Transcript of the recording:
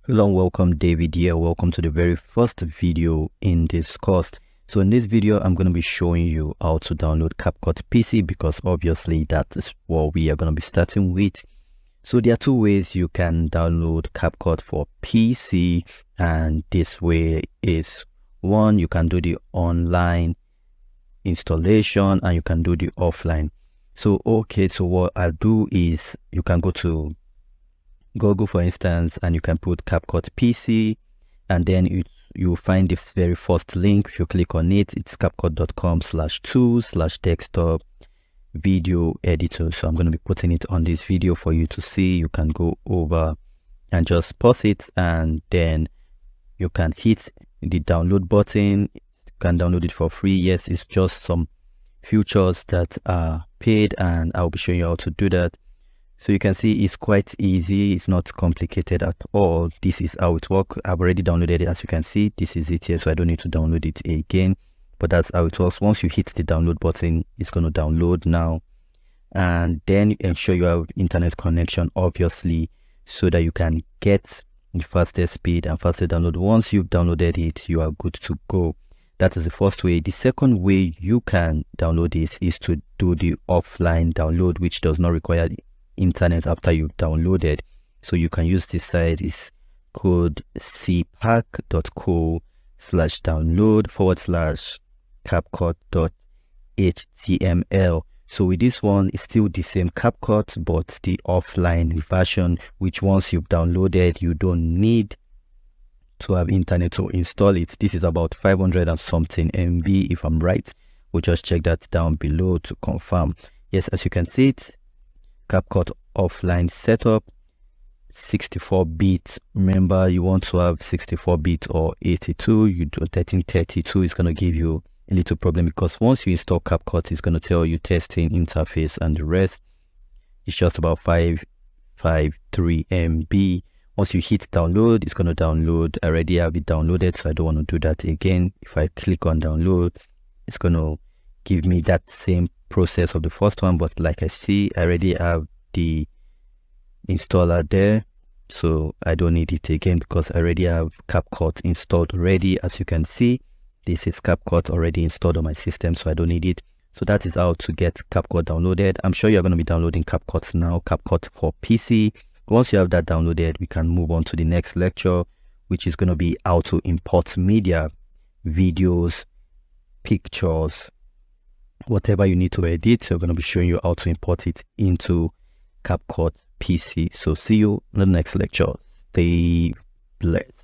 Hello and welcome, David here. Welcome to the very first video in this course. So in this video, I'm going to be showing you how to download CapCut PC because obviously that is what we are going to be starting with. So there are two ways you can download CapCut for PC, and this way is one, you can do the online installation and you can do the offline. So what I'll do is you can go to Google, for instance, and you can put CapCut PC, and then you find the very first link. If you click on it, it's capcut.com/tools/desktop video editor. So I'm going to be putting it on this video for you to see. You can go over and just pause it, and then you can hit the download button. You can download it for free. Yes, it's just some features that are paid, and I'll be showing you how to do that. So you can see it's quite easy. It's not complicated at all. This is how it works. I've already downloaded it. As you can see, this is it here. So I don't need to download it again, but that's how it works. Once you hit the download button, it's going to download now. And then ensure you have internet connection, obviously, so that you can get the fastest speed and faster download. Once you've downloaded it, you are good to go. That is the first way. The second way you can download this is to do the offline download, which does not require internet after you've downloaded. So you can use this site. Is code cpack.co/download/capcut.html. So with this one, it's still the same CapCut, but the offline version, which once you've downloaded, you don't need to have internet to install it. This is about 500 and something MB, if I'm right. We'll just check that down below to confirm. Yes, as you can see it, CapCut offline setup, 64-bit. Remember, you want to have 64-bit or 82. You do 1332 is going to give you a little problem, because once you install CapCut, it's going to tell you testing interface, and the rest is just about 553 MB. Once you hit download, it's going to download. I already have it downloaded, so I don't want to do that again. If I click on download, it's going to give me that same process of the first one, but like I see, I already have the installer there, so I don't need it again because I already have CapCut installed already. As you can see, this is CapCut already installed on my system, so I don't need it. So that is how to get CapCut downloaded. I'm sure you're going to be downloading CapCut now, CapCut for PC. Once you have that downloaded, we can move on to the next lecture, which is going to be how to import media, videos, pictures, whatever you need to edit. So I'm going to be showing you how to import it into CapCut PC. So see you in the next lecture. Stay blessed.